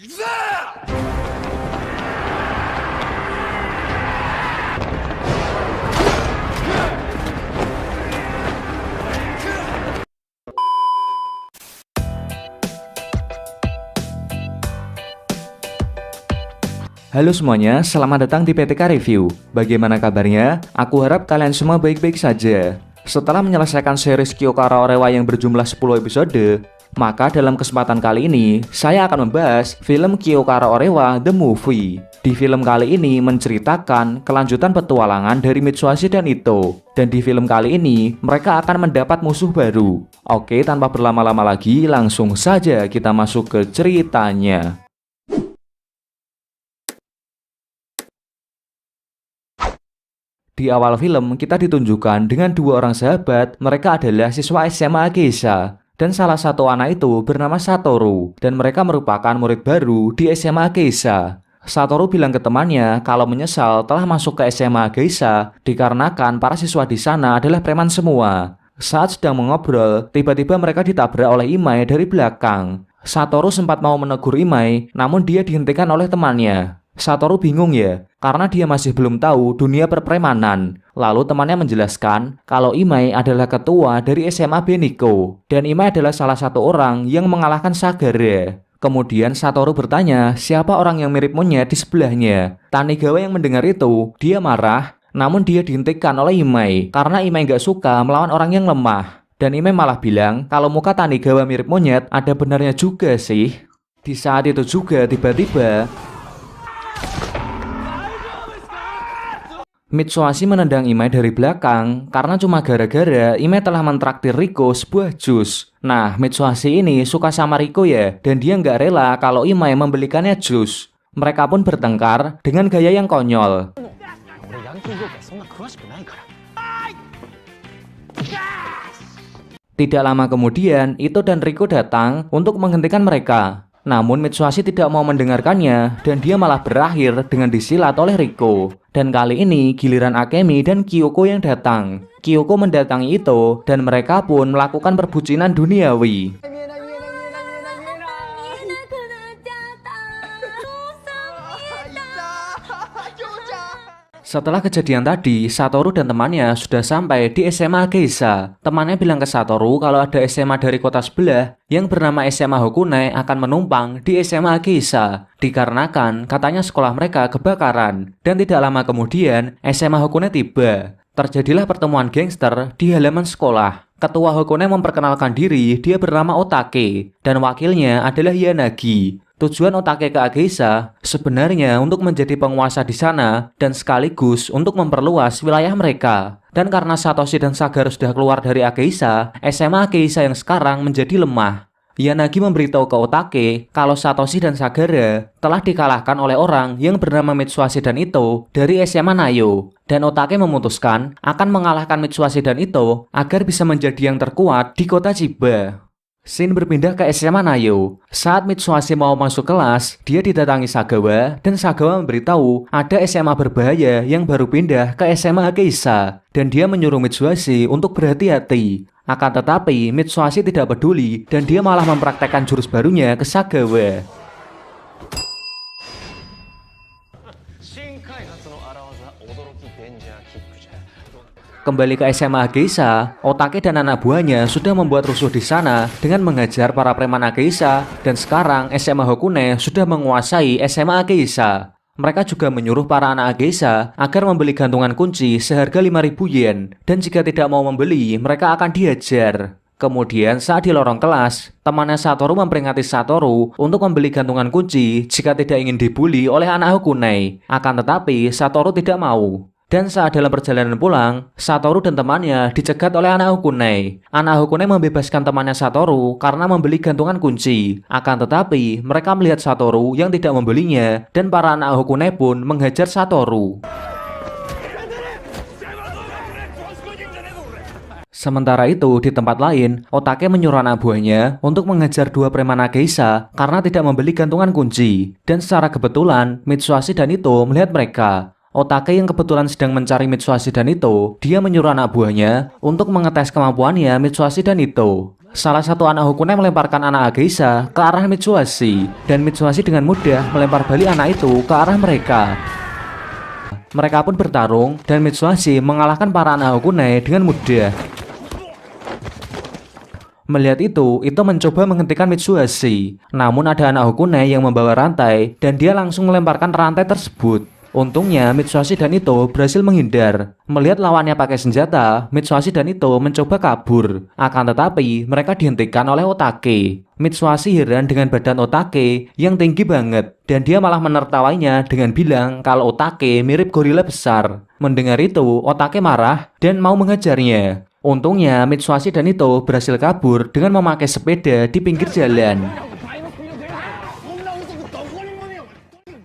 Halo semuanya, selamat datang di PTK Review. Bagaimana kabarnya? Aku harap kalian semua baik-baik saja. Setelah menyelesaikan series Kyokara Orewa yang berjumlah 10 episode, maka dalam kesempatan kali ini, saya akan membahas film Kyokara Orewa The Movie. Di film kali ini menceritakan kelanjutan petualangan dari Mitsuhashi dan Ito. Dan di film kali ini, mereka akan mendapat musuh baru. Oke, tanpa berlama-lama lagi, langsung saja kita masuk ke ceritanya. Di awal film, kita ditunjukkan dengan dua orang sahabat, mereka adalah siswa SMA Geisha. Dan salah satu anak itu bernama Satoru, dan mereka merupakan murid baru di SMA Geisha. Satoru bilang ke temannya kalau menyesal telah masuk ke SMA Geisha dikarenakan para siswa di sana adalah preman semua. Saat sedang mengobrol, tiba-tiba mereka ditabrak oleh Imai dari belakang. Satoru sempat mau menegur Imai, namun dia dihentikan oleh temannya. Satoru bingung ya, karena dia masih belum tahu dunia perpremanan. Lalu temannya menjelaskan kalau Imai adalah ketua dari SMA Beniko, dan Imai adalah salah satu orang yang mengalahkan Sagara. Kemudian Satoru bertanya siapa orang yang mirip monyet di sebelahnya. Tanigawa yang mendengar itu, dia marah, namun dia dihentikan oleh Imai, karena Imai gak suka melawan orang yang lemah. Dan Imai malah bilang kalau muka Tanigawa mirip monyet ada benarnya juga sih. Di saat itu juga tiba-tiba Mitsuhashi menendang Imai dari belakang karena cuma gara-gara Imai telah mentraktir Riko sebuah jus. Nah, Mitsuhashi ini suka sama Riko ya, dan dia nggak rela kalau Imai membelikannya jus. Mereka pun bertengkar dengan gaya yang konyol. Tidak lama kemudian, Ito dan Riko datang untuk menghentikan mereka. Namun Mitsuhashi tidak mau mendengarkannya dan dia malah berakhir dengan disilat oleh Riko. Dan kali ini giliran Akemi dan Kyoko yang datang. Kyoko mendatangi Ito dan mereka pun melakukan perbucinan duniawi. Setelah kejadian tadi, Satoru dan temannya sudah sampai di SMA Geisha. Temannya bilang ke Satoru kalau ada SMA dari kota sebelah yang bernama SMA Hokune akan menumpang di SMA Geisha. Dikarenakan katanya sekolah mereka kebakaran. Dan tidak lama kemudian SMA Hokune tiba. Terjadilah pertemuan gangster di halaman sekolah. Ketua Hokune memperkenalkan diri, dia bernama Otake. Dan wakilnya adalah Yanagi. Tujuan Otake ke Geisha sebenarnya untuk menjadi penguasa di sana dan sekaligus untuk memperluas wilayah mereka. Dan karena Satoshi dan Sagara sudah keluar dari Geisha, SMA Geisha yang sekarang menjadi lemah. Yanagi memberitahu ke Otake kalau Satoshi dan Sagara telah dikalahkan oleh orang yang bernama Mitsuhashi dan Ito dari SMA Nayo. Dan Otake memutuskan akan mengalahkan Mitsuhashi dan Ito agar bisa menjadi yang terkuat di kota Chiba. Scene berpindah ke SMA Nayo. Saat Mitsuhashi mau masuk kelas, dia didatangi Sagawa dan Sagawa memberitahu ada SMA berbahaya yang baru pindah ke SMA Geisha dan dia menyuruh Mitsuhashi untuk berhati-hati. Akan tetapi Mitsuhashi tidak peduli dan dia malah mempraktekkan jurus barunya ke Sagawa. Kembali ke SMA Geisha, Otake dan anak buahnya sudah membuat rusuh di sana dengan menghajar para preman Geisha dan sekarang SMA Hokune sudah menguasai SMA Geisha. Mereka juga menyuruh para anak Geisha agar membeli gantungan kunci seharga 5.000 yen dan jika tidak mau membeli, mereka akan dihajar. Kemudian saat di lorong kelas, temannya Satoru memperingati Satoru untuk membeli gantungan kunci jika tidak ingin dibully oleh anak Hokune. Akan tetapi Satoru tidak mau. Dan saat dalam perjalanan pulang, Satoru dan temannya dicegat oleh anak Hokune. Anak Hokune membebaskan temannya Satoru karena membeli gantungan kunci. Akan tetapi, mereka melihat Satoru yang tidak membelinya, dan para anak Hokune pun menghajar Satoru. Sementara itu, di tempat lain, Otake menyuruh anak buahnya untuk mengejar dua preman Geisha karena tidak membeli gantungan kunci. Dan secara kebetulan, Mitsuhashi dan Ito melihat mereka. Otake yang kebetulan sedang mencari Mitsuhashi dan Ito, dia menyuruh anak buahnya untuk mengetes kemampuannya Mitsuhashi dan Ito. Salah satu anak Hokune melemparkan anak Ageisa ke arah Mitsuhashi, dan Mitsuhashi dengan mudah melempar balik anak itu ke arah mereka. Mereka pun bertarung, dan Mitsuhashi mengalahkan para anak Hokune dengan mudah. Melihat itu mencoba menghentikan Mitsuhashi. Namun ada anak Hokune yang membawa rantai, dan dia langsung melemparkan rantai tersebut. Untungnya Mitsuhashi dan Ito berhasil menghindar. Melihat lawannya pakai senjata, Mitsuhashi dan Ito mencoba kabur. Akan tetapi mereka dihentikan oleh Otake. Mitsuhashi heran dengan badan Otake yang tinggi banget, dan dia malah menertawainya dengan bilang kalau Otake mirip gorila besar. Mendengar itu, Otake marah dan mau mengejarnya. Untungnya Mitsuhashi dan Ito berhasil kabur dengan memakai sepeda di pinggir jalan.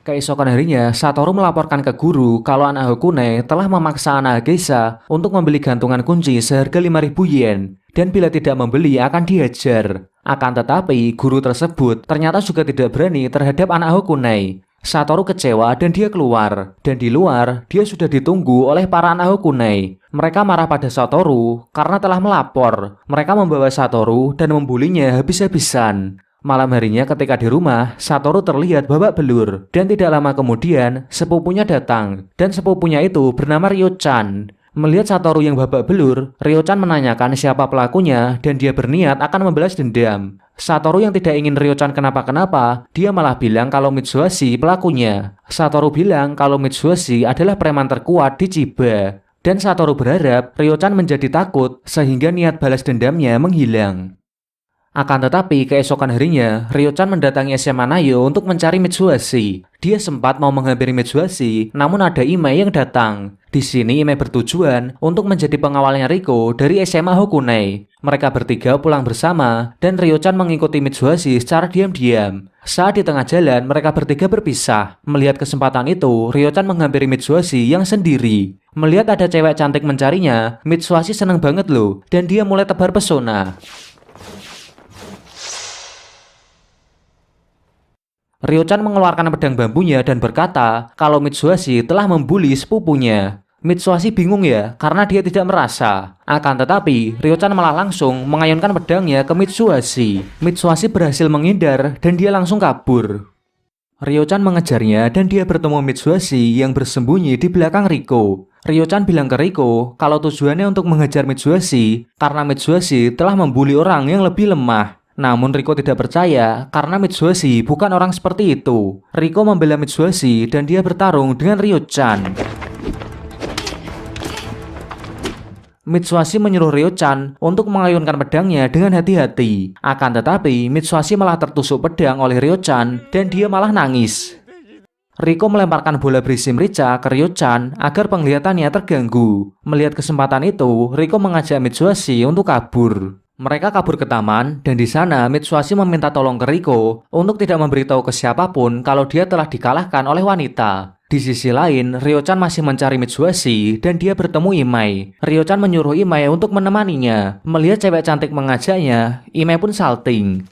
Keesokan harinya, Satoru melaporkan ke guru kalau anak Hokune telah memaksa anak Ageisa untuk membeli gantungan kunci seharga 5.000 yen, dan bila tidak membeli akan dihajar. Akan tetapi, guru tersebut ternyata juga tidak berani terhadap anak Hokune. Satoru kecewa dan dia keluar, dan di luar dia sudah ditunggu oleh para anak Hokune. Mereka marah pada Satoru karena telah melapor. Mereka membawa Satoru dan membulinya habis-habisan. Malam harinya ketika di rumah, Satoru terlihat babak belur, dan tidak lama kemudian sepupunya datang, dan sepupunya itu bernama Ryo-chan. Melihat Satoru yang babak belur, Ryo-chan menanyakan siapa pelakunya dan dia berniat akan membalas dendam. Satoru yang tidak ingin Ryo-chan kenapa-kenapa, dia malah bilang kalau Mitsuhashi pelakunya. Satoru bilang kalau Mitsuhashi adalah preman terkuat di Chiba. Dan Satoru berharap Ryo-chan menjadi takut sehingga niat balas dendamnya menghilang. Akan tetapi keesokan harinya, Ryo-chan mendatangi SMA Nayo untuk mencari Mitsuhashi. Dia sempat mau menghampiri Mitsuhashi, namun ada Ime yang datang. Di sini Ime bertujuan untuk menjadi pengawalnya Riko dari SMA Hokune. Mereka bertiga pulang bersama, dan Ryo-chan mengikuti Mitsuhashi secara diam-diam. Saat di tengah jalan, mereka bertiga berpisah. Melihat kesempatan itu, Ryo-chan menghampiri Mitsuhashi yang sendiri. Melihat ada cewek cantik mencarinya, Mitsuhashi senang banget loh, dan dia mulai tebar pesona. Ryo-chan mengeluarkan pedang bambunya dan berkata kalau Mitsuhashi telah membuli sepupunya. Mitsuhashi bingung ya, karena dia tidak merasa. Akan tetapi, Ryo-chan malah langsung mengayunkan pedangnya ke Mitsuhashi. Mitsuhashi berhasil menghindar dan dia langsung kabur. Ryo-chan mengejarnya dan dia bertemu Mitsuhashi yang bersembunyi di belakang Riko. Ryo-chan bilang ke Riko kalau tujuannya untuk mengejar Mitsuhashi karena Mitsuhashi telah membuli orang yang lebih lemah. Namun Riko tidak percaya karena Mitsuhashi bukan orang seperti itu. Riko membela Mitsuhashi dan dia bertarung dengan Ryo-chan. Mitsuhashi menyuruh Ryo-chan untuk mengayunkan pedangnya dengan hati-hati. Akan tetapi Mitsuhashi malah tertusuk pedang oleh Ryo-chan dan dia malah nangis. Riko melemparkan bola berisi merica ke Ryo-chan agar penglihatannya terganggu. Melihat kesempatan itu, Riko mengajak Mitsuhashi untuk kabur. Mereka kabur ke taman, dan di sana Mitsuhashi meminta tolong ke Riko untuk tidak memberitahu ke siapapun kalau dia telah dikalahkan oleh wanita. Di sisi lain, Ryo-chan masih mencari Mitsuhashi dan dia bertemu Imai. Ryo-chan menyuruh Imai untuk menemaninya. Melihat cewek cantik mengajaknya, Imai pun salting.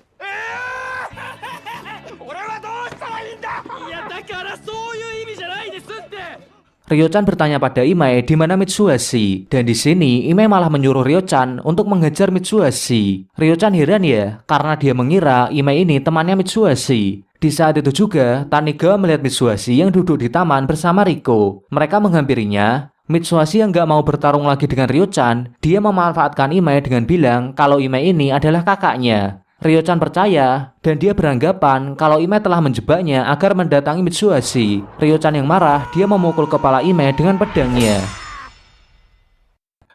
Ryo-chan bertanya pada Imai di mana Mitsuhashi, dan di sini Imai malah menyuruh Ryo-chan untuk mengejar Mitsuhashi. Ryo-chan heran ya, karena dia mengira Imai ini temannya Mitsuhashi. Di saat itu juga, Tanigawa melihat Mitsuhashi yang duduk di taman bersama Riko. Mereka menghampirinya. Mitsuhashi yang gak mau bertarung lagi dengan Ryo-chan, dia memanfaatkan Imai dengan bilang kalau Imai ini adalah kakaknya. Ryo-chan percaya, dan dia beranggapan kalau Imai telah menjebaknya agar mendatangi Mitsuhashi. Ryo-chan yang marah, dia memukul kepala Imai dengan pedangnya.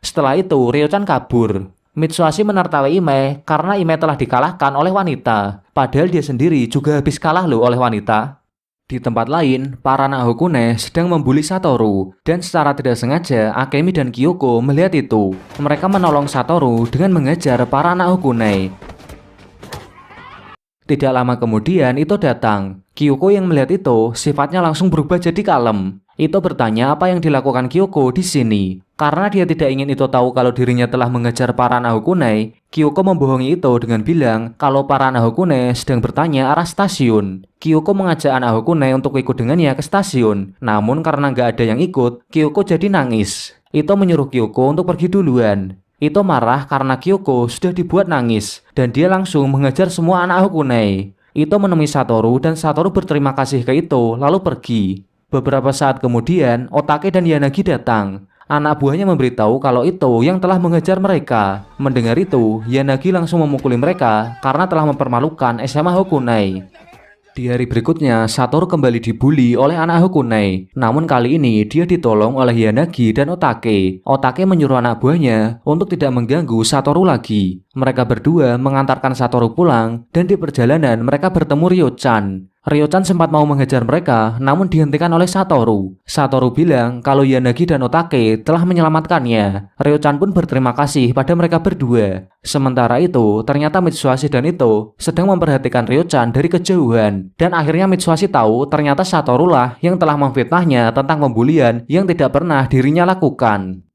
Setelah itu, Ryo-chan kabur. Mitsuhashi menertawai Imai karena Imai telah dikalahkan oleh wanita. Padahal dia sendiri juga habis kalah loh oleh wanita. Di tempat lain, para anak Hokune sedang membuli Satoru, dan secara tidak sengaja Akemi dan Kyoko melihat itu. Mereka menolong Satoru dengan mengejar para anak Hokune. Tidak lama kemudian Ito datang. Kyoko yang melihat itu sifatnya langsung berubah jadi kalem. Ito bertanya apa yang dilakukan Kyoko di sini. Karena dia tidak ingin Ito tahu kalau dirinya telah mengejar para anak Hokune, Kyoko membohongi Ito dengan bilang kalau para anak Hokune sedang bertanya arah stasiun. Kyoko mengajak anak Hokune untuk ikut dengannya ke stasiun. Namun karena nggak ada yang ikut, Kyoko jadi nangis. Ito menyuruh Kyoko untuk pergi duluan. Ito marah karena Kyoko sudah dibuat nangis dan dia langsung mengejar semua anak Hokune. Ito menemui Satoru dan Satoru berterima kasih ke Ito lalu pergi. Beberapa saat kemudian, Otake dan Yanagi datang. Anak buahnya memberitahu kalau Ito yang telah mengejar mereka. Mendengar itu, Yanagi langsung memukuli mereka karena telah mempermalukan SMA Hokune. Di hari berikutnya, Satoru kembali dibully oleh anak Hokune. Namun kali ini dia ditolong oleh Yanagi dan Otake. Otake menyuruh anak buahnya untuk tidak mengganggu Satoru lagi. Mereka berdua mengantarkan Satoru pulang dan di perjalanan mereka bertemu Ryo-chan. Ryo-chan sempat mau mengejar mereka namun dihentikan oleh Satoru. Satoru bilang kalau Yanagi dan Otake telah menyelamatkannya. Ryo-chan pun berterima kasih pada mereka berdua. Sementara itu, ternyata Mitsuhashi dan Ito sedang memperhatikan Ryo-chan dari kejauhan. Dan akhirnya Mitsuhashi tahu ternyata Satoru lah yang telah memfitnahnya tentang pembulian yang tidak pernah dirinya lakukan.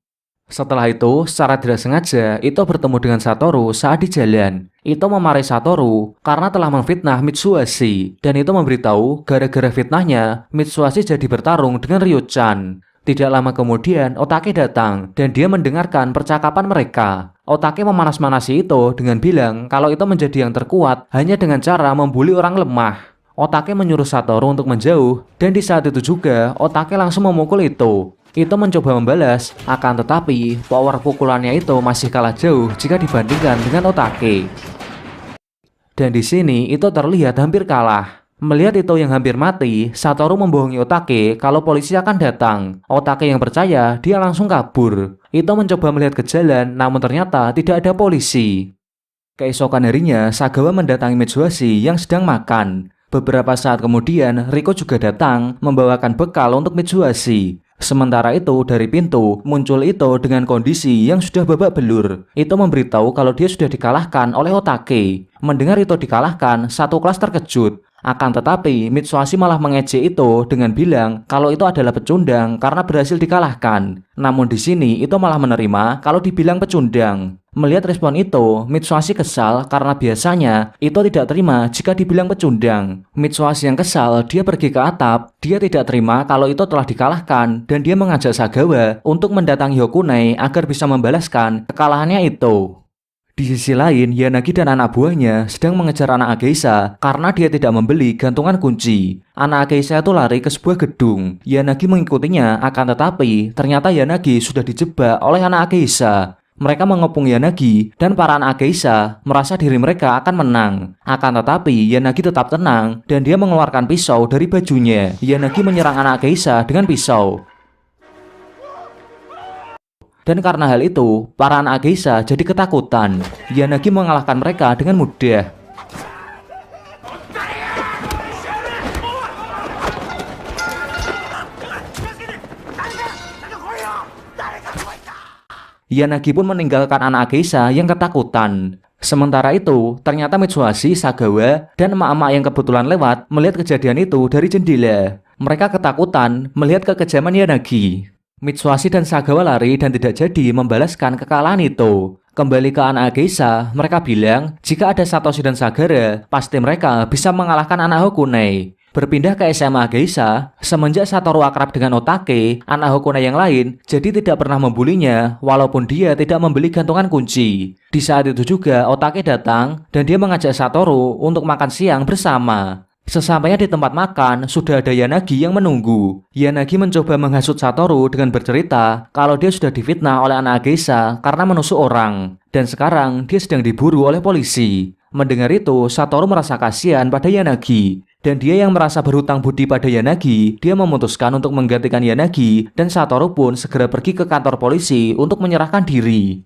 Setelah itu, secara tidak sengaja, Ito bertemu dengan Satoru saat di jalan. Ito memarahi Satoru karena telah memfitnah Mitsuhashi. Dan Ito memberitahu gara-gara fitnahnya, Mitsuhashi jadi bertarung dengan Ryo-chan. Tidak lama kemudian, Otake datang dan dia mendengarkan percakapan mereka. Otake memanas-manasi Ito dengan bilang kalau Ito menjadi yang terkuat hanya dengan cara membuli orang lemah. Otake menyuruh Satoru untuk menjauh dan di saat itu juga, Otake langsung memukul Ito. Ito mencoba membalas, akan tetapi power pukulannya itu masih kalah jauh jika dibandingkan dengan Otake. Dan di sini Ito terlihat hampir kalah. Melihat Ito yang hampir mati, Satoru membohongi Otake kalau polisi akan datang. Otake yang percaya, dia langsung kabur. Ito mencoba melihat ke jalan, namun ternyata tidak ada polisi. Keesokan harinya, Sagawa mendatangi Mitsuhashi yang sedang makan. Beberapa saat kemudian, Riko juga datang membawakan bekal untuk Mitsuhashi. Sementara itu, dari pintu, muncul Ito dengan kondisi yang sudah babak belur. Ito memberitahu kalau dia sudah dikalahkan oleh Otake. Mendengar Ito dikalahkan, satu kelas terkejut. Akan tetapi, Mitsuhashi malah mengejek Ito dengan bilang kalau itu adalah pecundang karena berhasil dikalahkan. Namun di sini, Ito malah menerima kalau dibilang pecundang. Melihat respon Ito, Mitsuhashi kesal karena biasanya Ito tidak terima jika dibilang pecundang. Mitsuhashi yang kesal, dia pergi ke atap. Dia tidak terima kalau Ito telah dikalahkan dan dia mengajak Sagawa untuk mendatangi Hokune agar bisa membalaskan kekalahannya Ito. Di sisi lain, Yanagi dan anak buahnya sedang mengejar anak Ageisa karena dia tidak membeli gantungan kunci. Anak Ageisa itu lari ke sebuah gedung. Yanagi mengikutinya, akan tetapi ternyata Yanagi sudah dijebak oleh anak Ageisa. Mereka mengepung Yanagi dan para anak Ageisa merasa diri mereka akan menang. Akan tetapi Yanagi tetap tenang dan dia mengeluarkan pisau dari bajunya. Yanagi menyerang anak Ageisa dengan pisau. Dan karena hal itu, para anak Ageisa jadi ketakutan. Yanagi mengalahkan mereka dengan mudah. Yanagi pun meninggalkan anak Ageisa yang ketakutan. Sementara itu, ternyata Mitsuhashi, Sagawa, dan emak-emak yang kebetulan lewat melihat kejadian itu dari jendela. Mereka ketakutan melihat kekejaman Yanagi. Mitsuhashi dan Sagawa lari dan tidak jadi membalaskan kekalahan itu. Kembali ke anak Ageisa, mereka bilang jika ada Satoshi dan Sagara, pasti mereka bisa mengalahkan anak Hokune. Berpindah ke SMA Ageisa, semenjak Satoru akrab dengan Otake, anak Hokune yang lain jadi tidak pernah membulinya walaupun dia tidak membeli gantungan kunci. Di saat itu juga Otake datang dan dia mengajak Satoru untuk makan siang bersama. Sesampainya di tempat makan, sudah ada Yanagi yang menunggu. Yanagi mencoba menghasut Satoru dengan bercerita kalau dia sudah difitnah oleh anak Ageisa karena menusuk orang. Dan sekarang dia sedang diburu oleh polisi. Mendengar itu, Satoru merasa kasihan pada Yanagi. Dan dia yang merasa berhutang budi pada Yanagi, dia memutuskan untuk menggantikan Yanagi dan Satoru pun segera pergi ke kantor polisi untuk menyerahkan diri.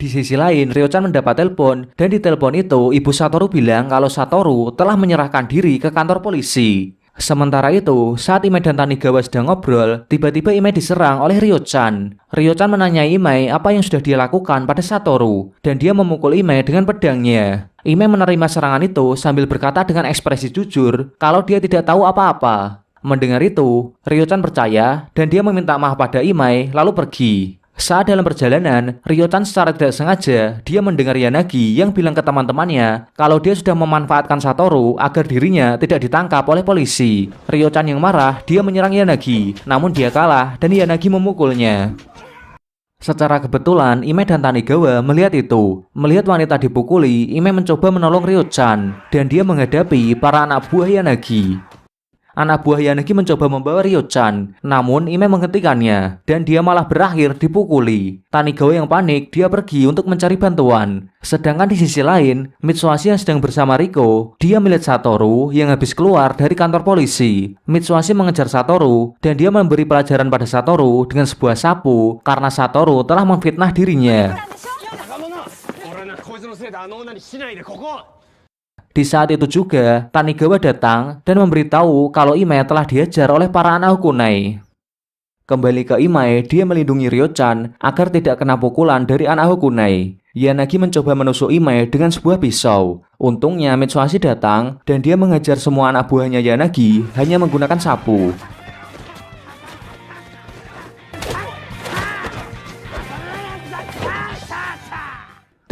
Di sisi lain, Ryo-chan mendapat telepon dan di telepon itu ibu Satoru bilang kalau Satoru telah menyerahkan diri ke kantor polisi. Sementara itu, saat Ime dan Tanigawa sedang ngobrol, tiba-tiba Ime diserang oleh Ryo-chan. Ryo-chan menanyai Ime apa yang sudah dia lakukan pada Satoru dan dia memukul Ime dengan pedangnya. Ime menerima serangan itu sambil berkata dengan ekspresi jujur kalau dia tidak tahu apa-apa. Mendengar itu, Ryo-chan percaya dan dia meminta maaf pada Ime lalu pergi. Saat dalam perjalanan, Ryo-chan secara tidak sengaja dia mendengar Yanagi yang bilang ke teman-temannya kalau dia sudah memanfaatkan Satoru agar dirinya tidak ditangkap oleh polisi. Ryo-chan yang marah, dia menyerang Yanagi, namun dia kalah dan Yanagi memukulnya. Secara kebetulan, Ime dan Tanigawa melihat itu. Melihat wanita dipukuli, Ime mencoba menolong Ryo-chan, dan dia menghadapi para anak buah Yanagi. Anak buah Yanagi mencoba membawa Ryo-chan, namun Ime menghentikannya, dan dia malah berakhir dipukuli. Tanigawa yang panik, dia pergi untuk mencari bantuan. Sedangkan di sisi lain, Mitsuhashi yang sedang bersama Riko, dia melihat Satoru yang habis keluar dari kantor polisi. Mitsuhashi mengejar Satoru, dan dia memberi pelajaran pada Satoru dengan sebuah sapu, karena Satoru telah memfitnah dirinya. Di saat itu juga, Tanigawa datang dan memberitahu kalau Ime telah diajar oleh para anak Hokunai. Kembali ke Ime, dia melindungi Ryo-chan agar tidak kena pukulan dari anak Hokunai. Yanagi mencoba menusuk Ime dengan sebuah pisau. Untungnya Mitsuhashi datang dan dia mengajar semua anak buahnya Yanagi hanya menggunakan sapu.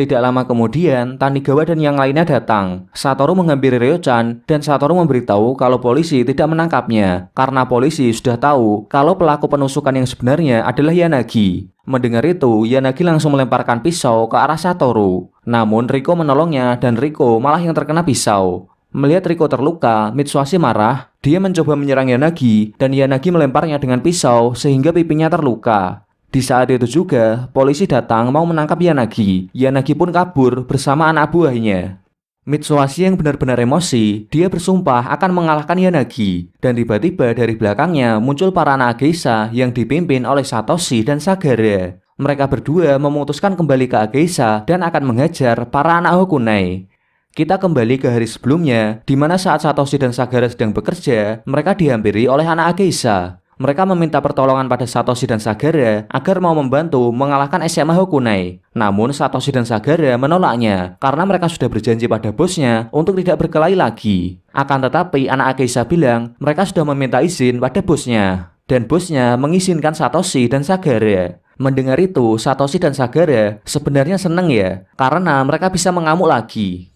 Tidak lama kemudian, Tanigawa dan yang lainnya datang. Satoru menghampiri Ryo-chan dan Satoru memberitahu kalau polisi tidak menangkapnya karena polisi sudah tahu kalau pelaku penusukan yang sebenarnya adalah Yanagi. Mendengar itu, Yanagi langsung melemparkan pisau ke arah Satoru. Namun Riko menolongnya dan Riko malah yang terkena pisau. Melihat Riko terluka, Mitsuhashi marah. Dia mencoba menyerang Yanagi dan Yanagi melemparnya dengan pisau sehingga pipinya terluka. Di saat itu juga, polisi datang mau menangkap Yanagi. Yanagi pun kabur bersama anak buahnya. Mitsuhashi yang benar-benar emosi, dia bersumpah akan mengalahkan Yanagi. Dan tiba-tiba dari belakangnya muncul para anak Ageisa yang dipimpin oleh Satoshi dan Sagara. Mereka berdua memutuskan kembali ke Ageisa dan akan menghajar para anak Hokunai. Kita kembali ke hari sebelumnya, di mana saat Satoshi dan Sagara sedang bekerja, mereka dihampiri oleh anak Ageisa. Mereka meminta pertolongan pada Satoshi dan Sagara agar mau membantu mengalahkan SMA Hokunai. Namun Satoshi dan Sagara menolaknya karena mereka sudah berjanji pada bosnya untuk tidak berkelahi lagi. Akan tetapi anak Ageisa bilang mereka sudah meminta izin pada bosnya. Dan bosnya mengizinkan Satoshi dan Sagara. Mendengar itu, Satoshi dan Sagara sebenarnya senang ya, karena mereka bisa mengamuk lagi.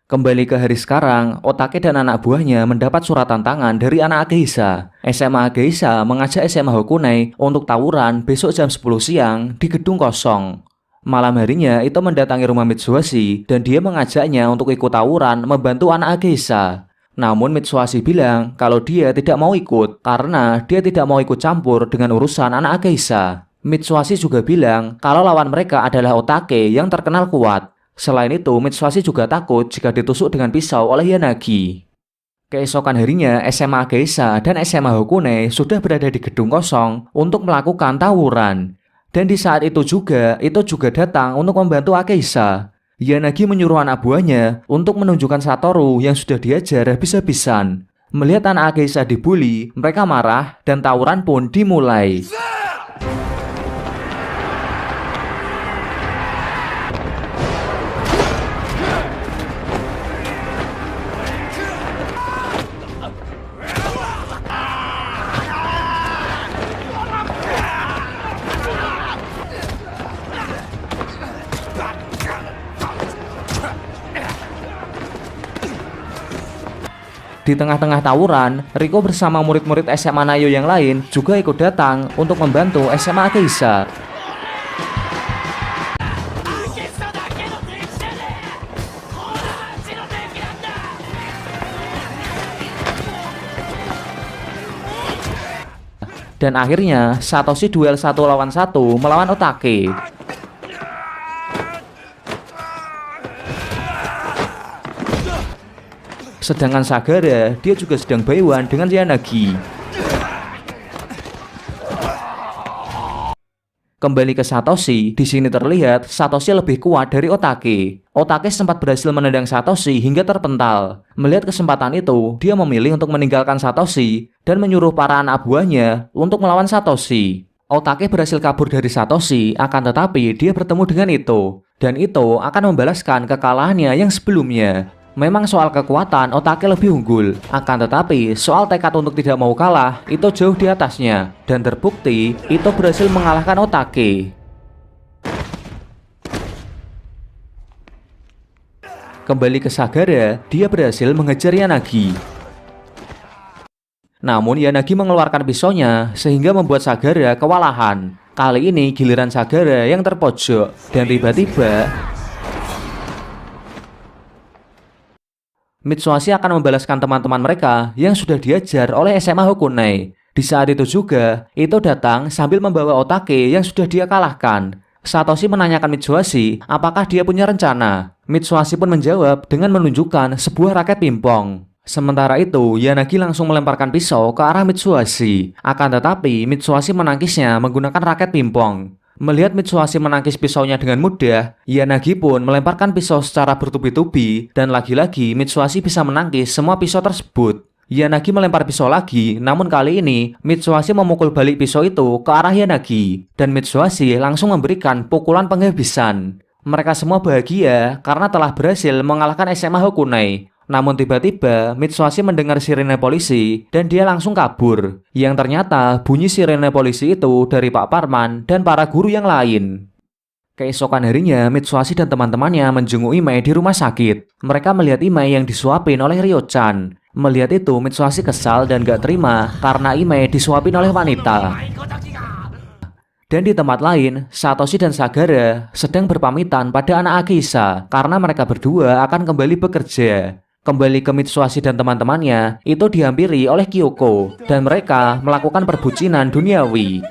Kembali ke hari sekarang, Otake dan anak buahnya mendapat surat tantangan dari anak Ageisa. SMA Ageisa mengajak SMA Hokunai untuk tawuran besok jam 10 siang di gedung kosong. Malam harinya itu mendatangi rumah Mitsuhashi dan dia mengajaknya untuk ikut tawuran membantu anak Ageisa. Namun Mitsuhashi bilang kalau dia tidak mau ikut karena dia tidak mau ikut campur dengan urusan anak Ageisa. Mitsuhashi juga bilang kalau lawan mereka adalah Otake yang terkenal kuat. Selain itu, Mitsuhashi juga takut jika ditusuk dengan pisau oleh Yanagi. Keesokan harinya, SMA Ageisa dan SMA Hokunai sudah berada di gedung kosong untuk melakukan tawuran. Dan di saat itu juga datang untuk membantu Ageisa. Yanagi menyuruh anak buahnya untuk menunjukkan Satoru yang sudah diajar habis-habisan. Melihat anak Ageisa dibully, mereka marah dan tawuran pun dimulai. Di tengah-tengah tawuran, Riko bersama murid-murid SMA Nayo yang lain juga ikut datang untuk membantu SMA Ageisa. Dan akhirnya, Satoshi duel 1 lawan 1 melawan Otake. Sedangkan Sagara, dia juga sedang baiwan dengan Yanagi. Kembali ke Satoshi, di sini terlihat Satoshi lebih kuat dari Otake. Otake sempat berhasil menendang Satoshi hingga terpental. Melihat kesempatan itu, dia memilih untuk meninggalkan Satoshi dan menyuruh para anak buahnya untuk melawan Satoshi. Otake berhasil kabur dari Satoshi, akan tetapi dia bertemu dengan Ito. Dan Ito akan membalaskan kekalahannya yang sebelumnya. Memang soal kekuatan Otake lebih unggul, akan tetapi soal tekad untuk tidak mau kalah itu jauh di atasnya. Dan terbukti Ito berhasil mengalahkan Otake. Kembali ke Sagara, dia berhasil mengejar Yanagi. Namun Yanagi mengeluarkan pisaunya sehingga membuat Sagara kewalahan. Kali ini giliran Sagara yang terpojok, dan tiba-tiba Mitsuhashi akan membalaskan teman-teman mereka yang sudah diajar oleh SMA Hokunai. Di saat itu juga, Ito datang sambil membawa Otake yang sudah dia kalahkan. Satoshi menanyakan Mitsuhashi apakah dia punya rencana. Mitsuhashi pun menjawab dengan menunjukkan sebuah raket pingpong. Sementara itu, Yanagi langsung melemparkan pisau ke arah Mitsuhashi. Akan tetapi, Mitsuhashi menangkisnya menggunakan raket pingpong. Melihat Mitsuhashi menangkis pisaunya dengan mudah, Yanagi pun melemparkan pisau secara bertubi-tubi, dan lagi-lagi Mitsuhashi bisa menangkis semua pisau tersebut. Yanagi melempar pisau lagi, namun kali ini Mitsuhashi memukul balik pisau itu ke arah Yanagi, dan Mitsuhashi langsung memberikan pukulan penghabisan. Mereka semua bahagia karena telah berhasil mengalahkan SMA Hokunai. Namun tiba-tiba Mitsuhashi mendengar sirene polisi dan dia langsung kabur. Yang ternyata bunyi sirene polisi itu dari Pak Parman dan para guru yang lain. Keesokan harinya Mitsuhashi dan teman-temannya menjenguk Imai di rumah sakit. Mereka melihat Imai yang disuapin oleh Ryo-chan. Melihat itu Mitsuhashi kesal dan gak terima karena Imai disuapin oleh wanita. Dan di tempat lain, Satoshi dan Sagara sedang berpamitan pada anak Ageisa karena mereka berdua akan kembali bekerja. Kembali ke Mitsuhashi dan teman-temannya, itu dihampiri oleh Kyoko, dan mereka melakukan perbucinan duniawi.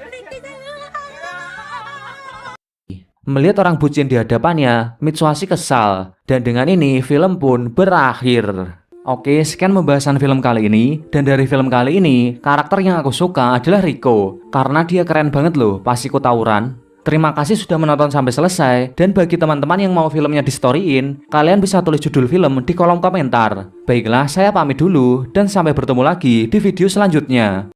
Melihat orang bucin di hadapannya, Mitsuhashi kesal, dan dengan ini film pun berakhir. Oke, sekian pembahasan film kali ini, dan dari film kali ini, karakter yang aku suka adalah Riko, karena dia keren banget loh pas ikut tawuran. Terima kasih sudah menonton sampai selesai, dan bagi teman-teman yang mau filmnya di-storyin, kalian bisa tulis judul film di kolom komentar. Baiklah, saya pamit dulu, dan sampai bertemu lagi di video selanjutnya.